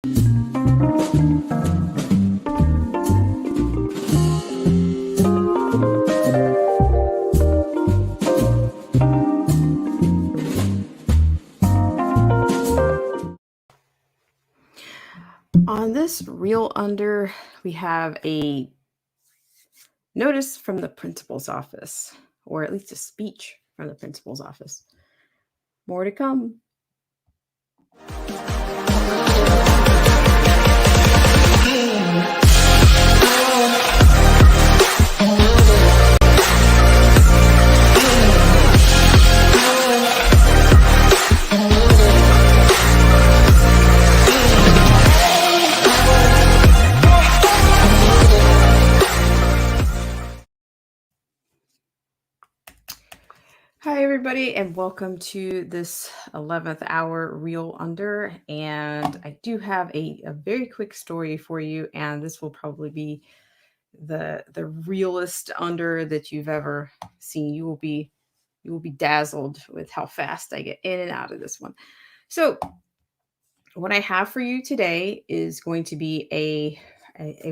On this reel under, we have a notice from the principal's office, or at least a speech from the principal's office. More to come. Hi, everybody, and welcome to this 11th hour Reel Under. And I do have a very quick story for you, and this will probably be the realest under that you've ever seen. You will be dazzled with how fast I get in and out of this one. So what I have for you today is going to be a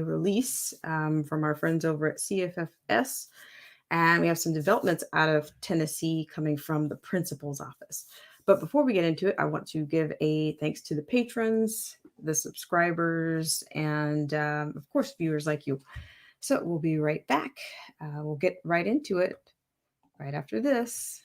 release from our friends over at CFFS. And we have some developments out of Tennessee coming from the principal's office. But before we get into it, I want to give a thanks to the patrons, the subscribers, and of course, viewers like you. So we'll be right back. We'll get right into it right after this.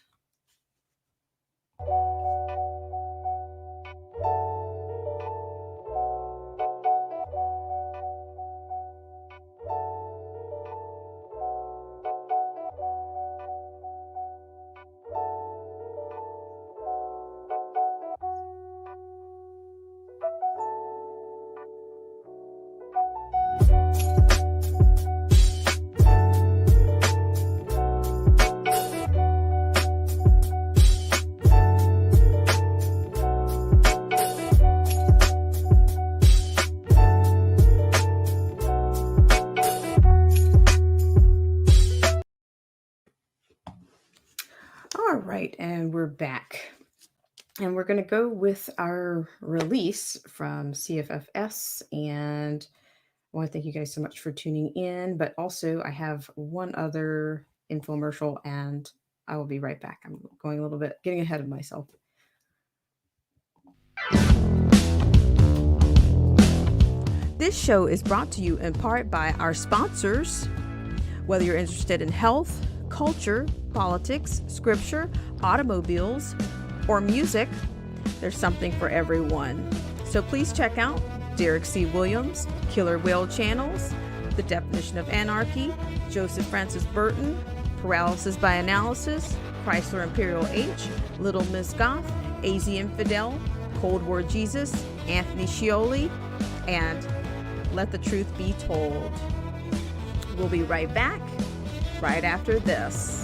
All right, and we're back. And we're going to go with our release from CFFS. And I want to thank you guys so much for tuning in. But also, I have one other infomercial, and I will be right back. I'm going a little bit, getting ahead of myself. This show is brought to you in part by our sponsors. Whether you're interested in health, culture, politics, scripture, automobiles, or music, there's something for everyone. So please check out Derek C. Williams, Killer Whale Channels, The Definition of Anarchy, Joseph Francis Burton, Paralysis by Analysis, Chrysler Imperial H, Little Miss Goth, AZ Infidel, Cold War Jesus, Anthony Scioli, and Let the Truth Be Told. We'll be right back right after this.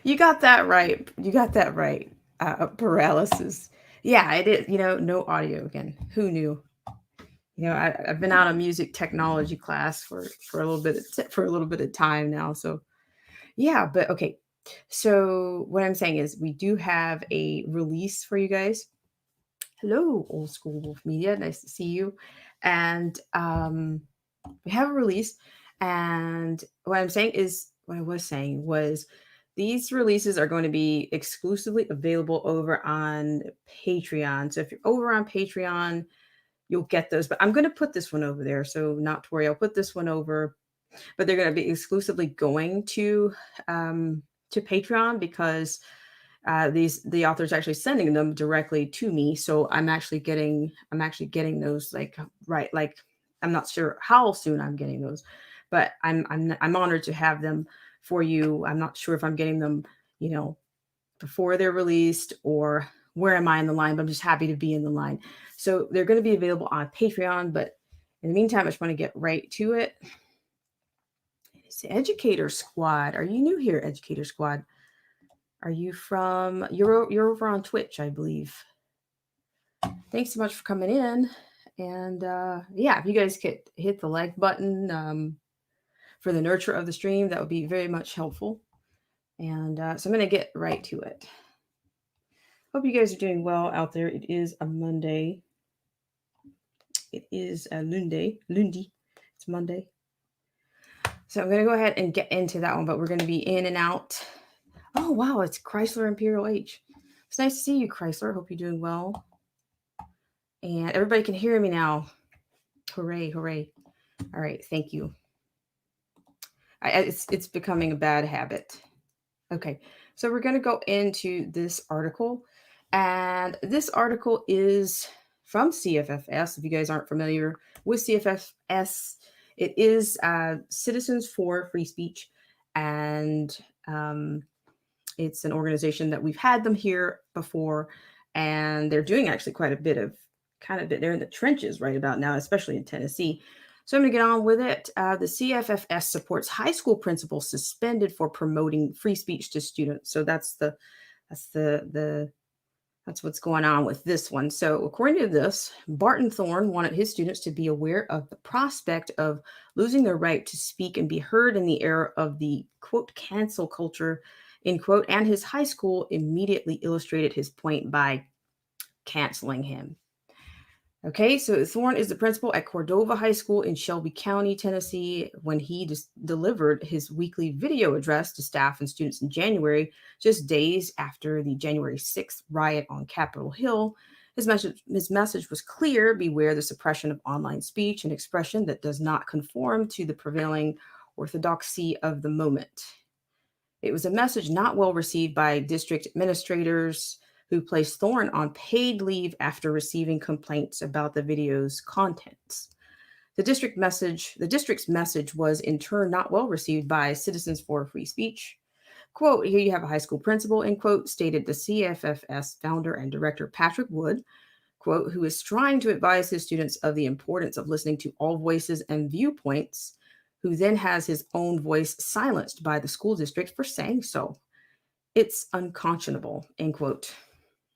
You got that right. You got that right. Paralysis. Yeah, it is. No audio again. Who knew? I've been out of music technology class for a little bit for a little bit of time now. So yeah, but okay. So what I'm saying is we do have a release for you guys. Hello, old school wolf media. Nice to see you. And we have a release. And what I was saying was these releases are going to be exclusively available over on Patreon. So if you're over on Patreon, you'll get those. But I'm going to put this one over there. So not to worry, I'll put this one over, but they're going to be exclusively going to Patreon because the author's actually sending them directly to me. So I'm actually getting those like I'm not sure how soon I'm getting those, but I'm honored to have them for you. I'm not sure if I'm getting them, you know, before they're released or where am I in the line, but I'm just happy to be in the line. So they're going to be available on Patreon, but in the meantime, I just want to get right to it. It's the Educator Squad. Are you new here, Educator Squad? Are you from you're over on Twitch, I believe. Thanks so much for coming in. And yeah, if you guys could hit the like button for the nurture of the stream, that would be very much helpful. And so I'm going to get right to it. Hope you guys are doing well out there. It is a Monday. It is a Lundi. It's Monday. So I'm going to go ahead and get into that one, but we're going to be in and out. Oh, wow. It's Chrysler Imperial H. It's nice to see you, Chrysler. Hope you're doing well. And everybody can hear me now. Hooray, hooray. All right. Thank you. It's becoming a bad habit. Okay. So we're going to go into this article. And this article is from CFFS. If you guys aren't familiar with CFFS, it is Citizens for Free Speech. And it's an organization that we've had them here before. And they're doing actually quite a bit of they're in the trenches right about now, especially in Tennessee. So I'm going to get on with it. The CFFS supports high school principals suspended for promoting free speech to students. So that's what's going on with this one. So according to this, Barton Thorne wanted his students to be aware of the prospect of losing their right to speak and be heard in the era of the quote cancel culture, end quote, and his high school immediately illustrated his point by canceling him. Okay, so Thorne is the principal at Cordova High School in Shelby County, Tennessee, when he just delivered his weekly video address to staff and students in January, just days after the January 6th riot on Capitol Hill. His message was clear: beware the suppression of online speech and expression that does not conform to the prevailing orthodoxy of the moment. It was a message not well received by district administrators, who placed Thorne on paid leave after receiving complaints about the video's contents. The district's message was in turn not well received by Citizens for Free Speech. Quote, here you have a high school principal, end quote, stated the CFFS founder and director Patrick Wood, quote, who is trying to advise his students of the importance of listening to all voices and viewpoints, who then has his own voice silenced by the school district for saying so. It's unconscionable, end quote.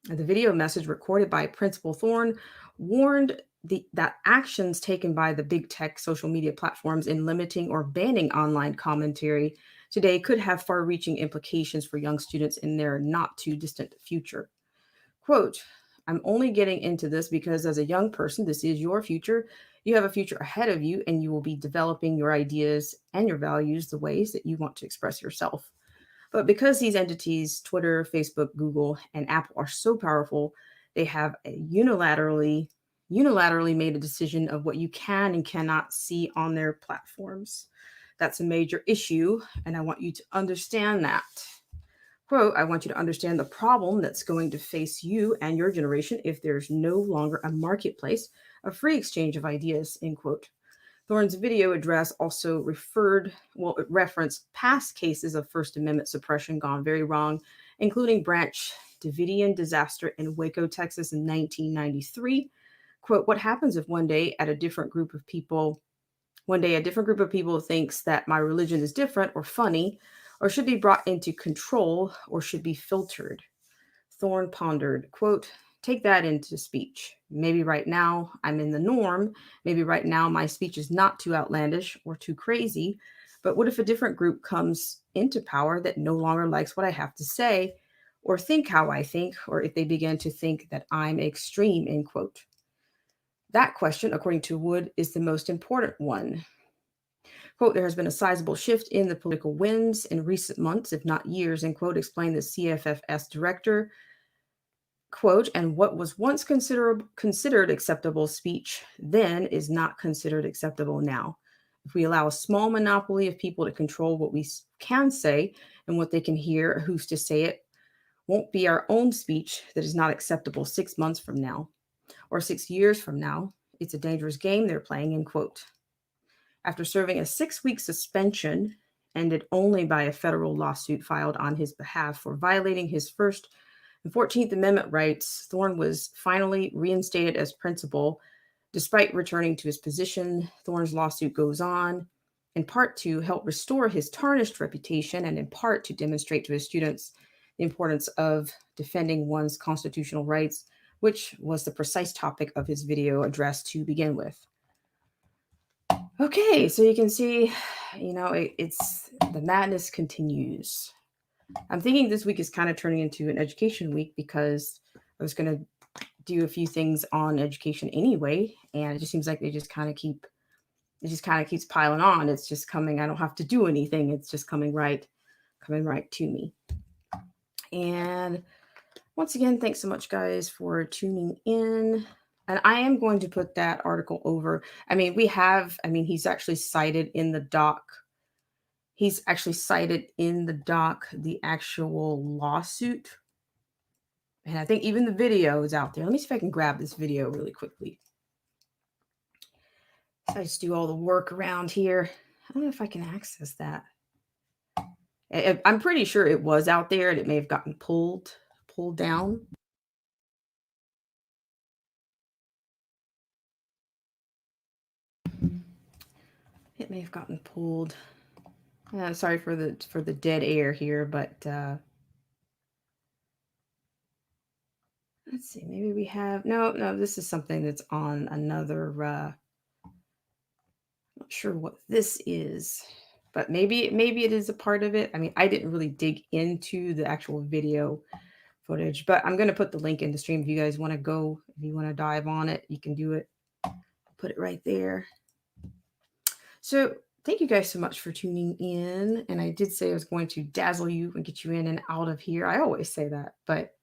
The video message recorded by Principal Thorne warned that actions taken by the big tech social media platforms in limiting or banning online commentary today could have far-reaching implications for young students in their not-too-distant future. Quote, I'm only getting into this because as a young person, this is your future. You have a future ahead of you, and you will be developing your ideas and your values the ways that you want to express yourself. But because these entities, Twitter, Facebook, Google, and Apple, are so powerful, they have unilaterally made a decision of what you can and cannot see on their platforms. That's a major issue, and I want you to understand that. Quote, I want you to understand the problem that's going to face you and your generation if there's no longer a marketplace, a free exchange of ideas, end quote. Thorne's video address also referenced past cases of First Amendment suppression gone very wrong, including Branch Davidian disaster in Waco, Texas in 1993. Quote, what happens if one day at a different group of people One day, a different group of people thinks that my religion is different or funny, or should be brought into control, or should be filtered. Thorne pondered, quote, take that into speech. Maybe right now I'm in the norm. Maybe right now my speech is not too outlandish or too crazy. But what if a different group comes into power that no longer likes what I have to say or think how I think, or if they begin to think that I'm extreme, end quote? That question, according to Wood, is the most important one. Quote, there has been a sizable shift in the political winds in recent months, if not years, end quote, explained the CFFS director. Quote, and what was once considered acceptable speech then is not considered acceptable now. If we allow a small monopoly of people to control what we can say and what they can hear, who's to say it won't be our own speech that is not acceptable 6 months from now or 6 years from now. It's a dangerous game they're playing, end quote. After serving a 6-week suspension, ended only by a federal lawsuit filed on his behalf for violating his First and 14th Amendment rights, Thorne was finally reinstated as principal. Despite returning to his position, Thorne's lawsuit goes on, in part to help restore his tarnished reputation, and in part to demonstrate to his students the importance of defending one's constitutional rights, which was the precise topic of his video address to begin with. Okay, so you can see, it's the madness continues. I'm thinking this week is kind of turning into an education week because I was going to do a few things on education anyway, and it just seems like it just kind of keeps piling on. It's just coming. I don't have to do anything. It's just coming right to me. And once again, thanks so much, guys, for tuning in. And I am going to put that article over. He's actually cited in the doc. He's actually cited in the doc the actual lawsuit. And I think even the video is out there. Let me see if I can grab this video really quickly. So I just do all the work around here. I don't know if I can access that. I'm pretty sure it was out there and it may have gotten pulled down. It may have gotten pulled. Sorry for the dead air here, but let's see. Maybe we have no. This is something that's on another. Not sure what this is, but maybe it is a part of it. I mean, I didn't really dig into the actual video footage, but I'm going to put the link in the stream if you guys want to go. If you want to dive on it, you can do it. Put it right there. So thank you guys so much for tuning in. And I did say I was going to dazzle you and get you in and out of here. I always say that, but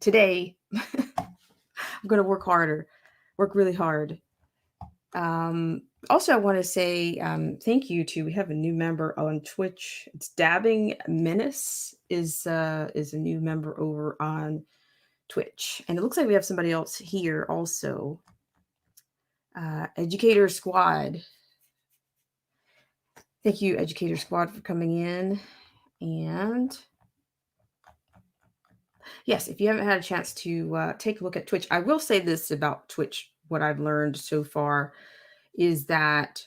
today I'm going to work really hard. Also, I want to say thank you to, we have a new member on Twitch. It's Dabbing Menace is a new member over on Twitch. And it looks like we have somebody else here also. Educator Squad. Thank you, Educator Squad, for coming in. And yes, if you haven't had a chance to take a look at Twitch, I will say this about Twitch. What I've learned so far is that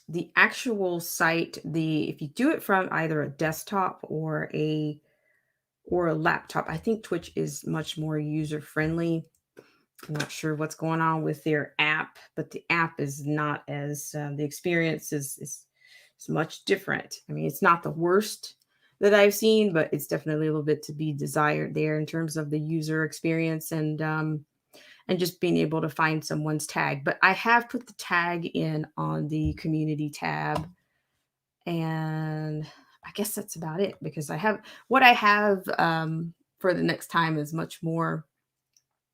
the actual site, if you do it from either a desktop or a laptop, I think Twitch is much more user friendly. I'm not sure what's going on with their app, but the app is not as the experience is much different. I mean, it's not the worst that I've seen, but it's definitely a little bit to be desired there in terms of the user experience and just being able to find someone's tag. But I have put the tag in on the community tab, and I guess that's about it, because I have for the next time is much more.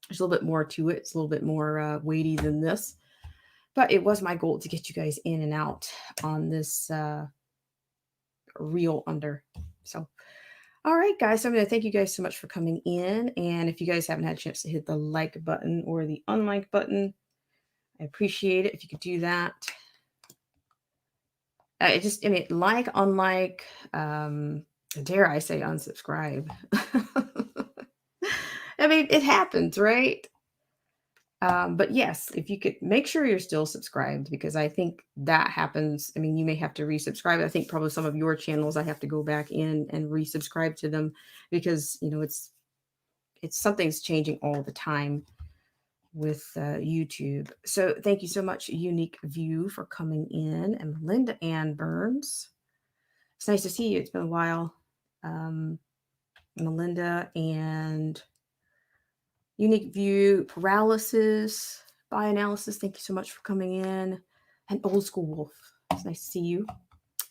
There's a little bit more to it. It's a little bit more weighty than this. But it was my goal to get you guys in and out on this reel under. So, all right, guys. So I'm going to thank you guys so much for coming in. And if you guys haven't had a chance to hit the like button or the unlike button, I appreciate it if you could do that. Like, unlike, dare I say unsubscribe. I mean, it happens, right? But yes, if you could make sure you're still subscribed, because I think that happens. I mean, you may have to resubscribe. I think probably some of your channels I have to go back in and resubscribe to them, because it's something's changing all the time with YouTube. So thank you so much, Unique View, for coming in, and Linda Ann Burns. It's nice to see you. It's been a while. Melinda and Unique View, Paralysis by Analysis. Thank you so much for coming in. And Old School Wolf. It's nice to see you.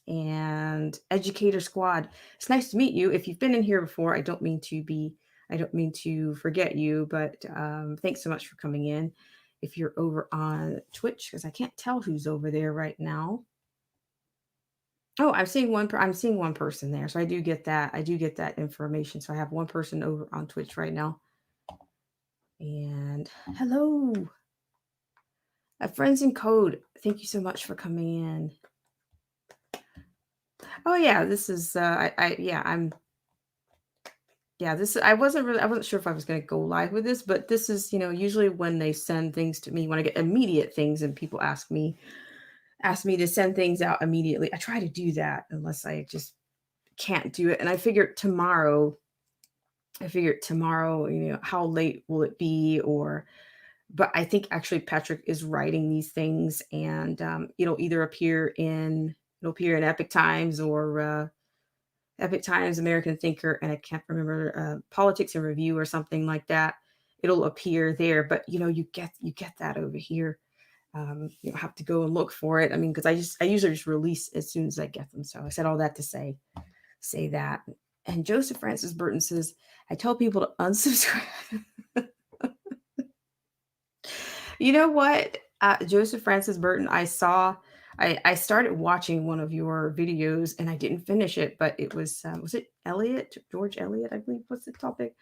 And Educator Squad. It's nice to meet you. If you've been in here before, I don't mean to forget you, but thanks so much for coming in. If you're over on Twitch, because I can't tell who's over there right now. Oh, I'm seeing one person there, so I do get that. I do get that information. So I have one person over on Twitch right now. And hello, friends in code. Thank you so much for coming in. Oh yeah, this is I wasn't sure if I was going to go live with this, but this is, usually when they send things to me, when I get immediate things and people ask me to send things out immediately. I try to do that unless I just can't do it. And I figured tomorrow, how late will it be? But I think actually Patrick is writing these things, and it'll either appear in Epic Times, or Epic Times, American Thinker, and I can't remember, Politics and Review or something like that. It'll appear there, but you get that over here. You don't have to go and look for it. I mean, because I usually just release as soon as I get them. So I said all that to say that. And Joseph Francis Burton says, I tell people to unsubscribe. You know what, Joseph Francis Burton, I started watching one of your videos and I didn't finish it, but it was it George Eliot, I believe was the topic.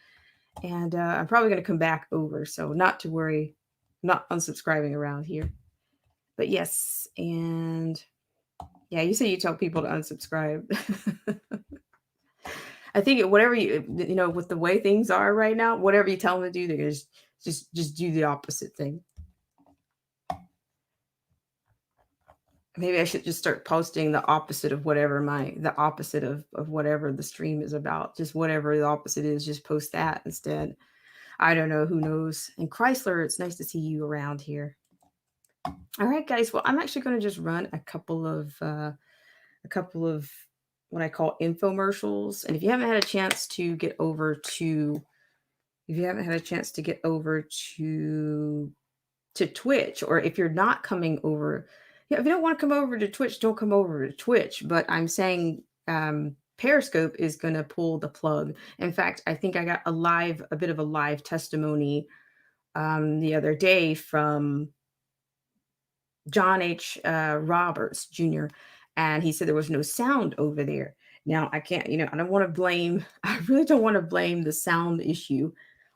And I'm probably going to come back over. So not to worry, not unsubscribing around here. But yes, and yeah, you say you tell people to unsubscribe. I think whatever with the way things are right now, whatever you tell them to do, they're going to just do the opposite thing. Maybe I should just start posting the opposite of whatever whatever the stream is about. Just whatever the opposite is, just post that instead. I don't know. Who knows? And Chrysler, it's nice to see you around here. All right, guys. Well, I'm actually going to just run a couple of what I call infomercials. And if you haven't had a chance to get over to Twitch, or if you're not coming over, if you don't want to come over to Twitch, don't come over to Twitch. But I'm saying Periscope is going to pull the plug. In fact, I think I got a bit of a live testimony the other day from John H. Roberts Jr., and he said there was no sound over there. Now I can't, I really don't want to blame the sound issue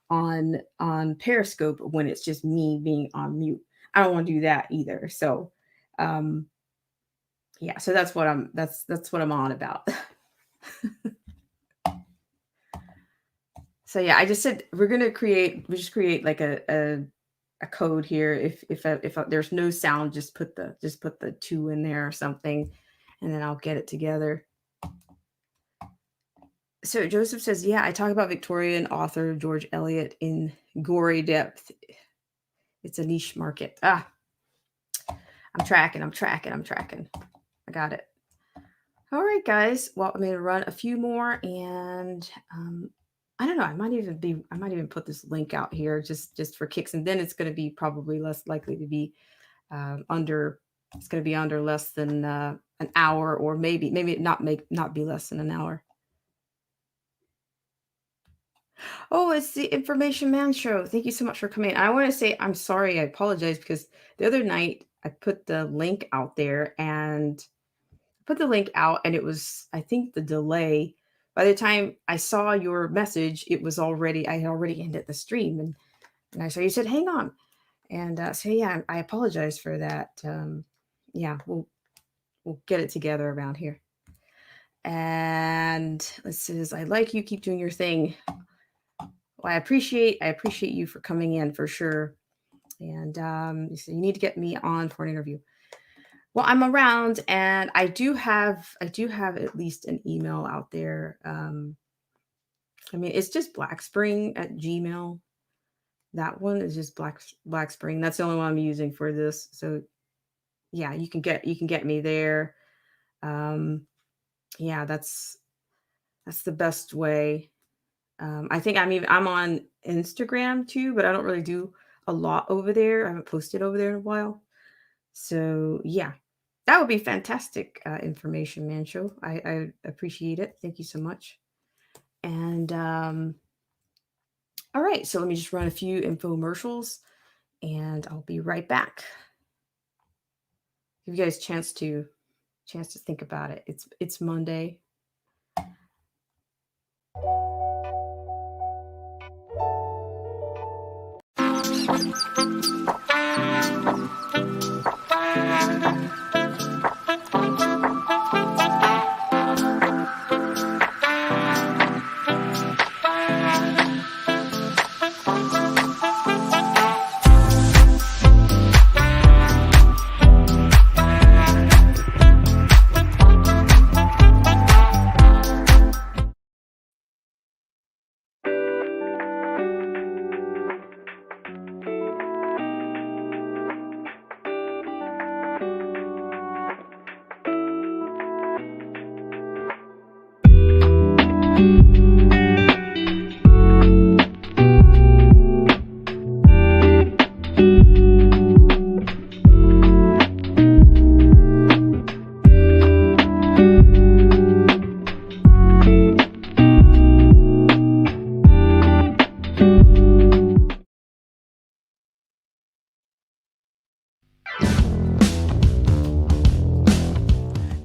on Periscope when it's just me being on mute. I don't want to do that either. So yeah, so that's what I'm on about. So yeah, I just said we just create like a code here. If there's no sound, just put the 2 in there or something, and then I'll get it together. So Joseph says, yeah, I talk about Victorian author George Eliot in gory depth. It's a niche market. I'm tracking. I got it. All right, guys. Well, I'm going to run a few more, and I don't know. I might even put this link out here just for kicks, and then it's going to be probably less likely to be under. It's going to be under less than an hour, or maybe not be less than an hour. Oh, it's the Information Man Show. Thank you so much for coming. I want to say I'm sorry. I apologize, because the other night I put the link out there, and it was, I think, the delay. By the time I saw your message, I had already ended the stream, and I saw you said, hang on. And so yeah, I apologize for that. Yeah, we'll get it together around here. And it says, I like you, keep doing your thing. Well, I appreciate you for coming in, for sure. And so you need to get me on for an interview. Well, I'm around, and I do have at least an email out there. I mean, it's just Blackspring at Gmail. That one is just Blackspring. That's the only one I'm using for this. So yeah, you can get me there. Um, yeah, that's the best way. I think I'm on Instagram too, but I don't really do a lot over there. I haven't posted over there in a while. So yeah, that would be fantastic information, Mancho. I appreciate it. Thank you so much. And all right, so let me just run a few infomercials, and I'll be right back. Give you guys a chance to think about it. It's Monday.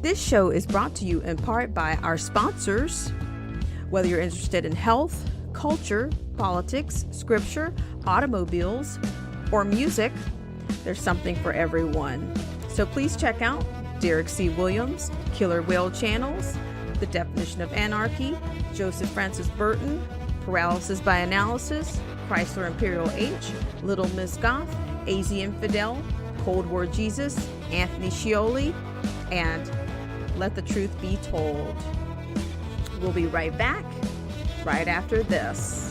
This show is brought to you in part by our sponsors. Whether you're interested in health, culture, politics, scripture, automobiles, or music, there's something for everyone. So please check out Derek C. Williams, Killer Whale Channels, The Definition of Anarchy, Joseph Francis Burton, Paralysis by Analysis, Chrysler Imperial H, Little Miss Goth, AZ Infidel, Cold War Jesus, Anthony Scioli, and Let the Truth Be Told. We'll be right back right after this.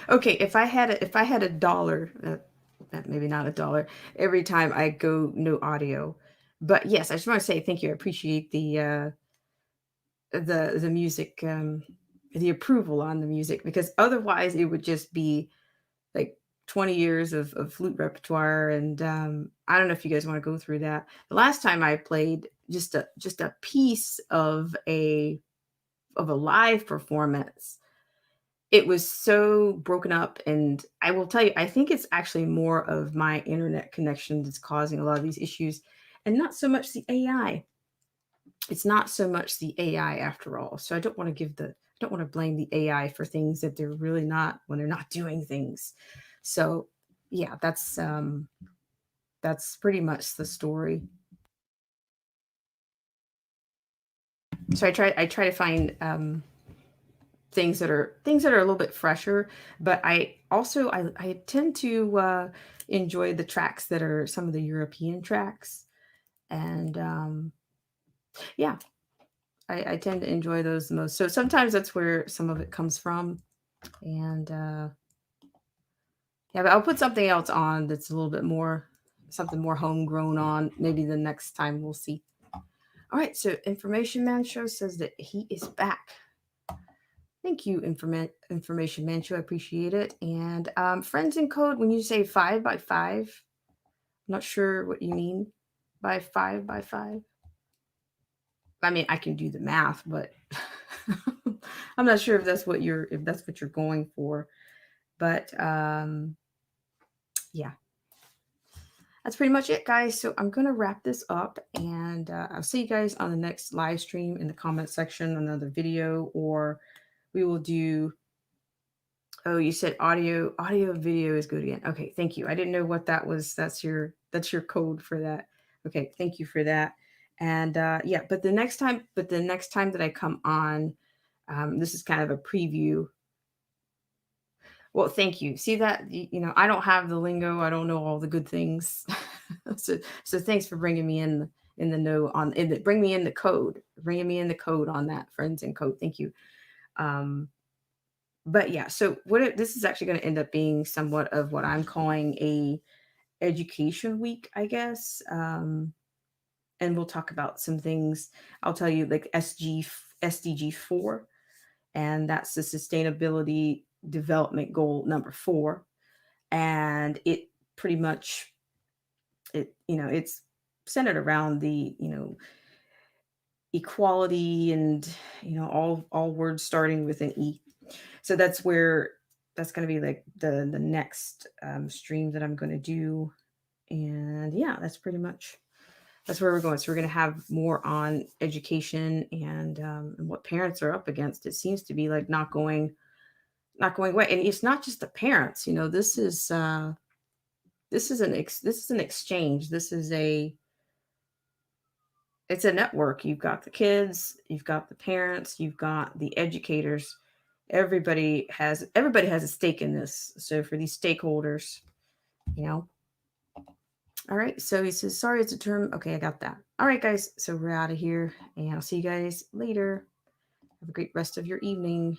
Okay, if I had a dollar, maybe not a dollar, every time I go no audio. But yes, I just want to say thank you. I appreciate the music, the approval on the music, because otherwise it would just be like 20 years of flute repertoire, and I don't know if you guys want to go through that. The last time I played just a piece of a live performance, it was so broken up, and I will tell you, I think it's actually more of my internet connection that's causing a lot of these issues, and not so much the AI. It's not so much the AI after all. So I don't want to blame the AI for things that they're really not when they're not doing things. So yeah, that's pretty much the story. So I try to find things that are a little bit fresher, but I tend to enjoy the tracks that are some of the European tracks, and yeah, I tend to enjoy those the most. So sometimes that's where some of it comes from, and yeah, but I'll put something else on that's a little bit more something more homegrown on maybe the next time. We'll see. All right, so Information Man Show says that he is back. Thank you, Information Man Show. I appreciate it. And friends in code, when you say 5 by 5, I'm not sure what you mean by 5 by 5. I mean, I can do the math, but I'm not sure if that's what you're going for. But yeah, that's pretty much it, guys. So I'm gonna wrap this up, and I'll see you guys on the next live stream in the comment section, another video, or we will do. Oh, you said audio video is good again. Okay, thank you. I didn't know what that was. That's your code for that. Okay, thank you for that. And yeah, but the next time that I come on, this is kind of a preview. Well, thank you. See that I don't have the lingo. I don't know all the good things. So thanks for bringing me in the know on in the bring me in the code, bringing me in the code on that, friends in code. Thank you. Um, but yeah, so this is actually going to end up being somewhat of what I'm calling a education week, I guess. And we'll talk about some things. I'll tell you like SDG 4, and that's the Sustainability Development Goal number 4, and it pretty much it's centered around the equality and all words starting with an E. So that's going to be like the next stream that I'm going to do. And yeah, that's where we're going. So we're going to have more on education and what parents are up against. It seems to be like not going away, and it's not just the parents. This is an exchange. It's a network. You've got the kids, you've got the parents, you've got the educators. Everybody has a stake in this. So for these stakeholders, you know. All right. So he says, sorry, it's a term. Okay, I got that. All right, guys. So we're out of here, and I'll see you guys later. Have a great rest of your evening.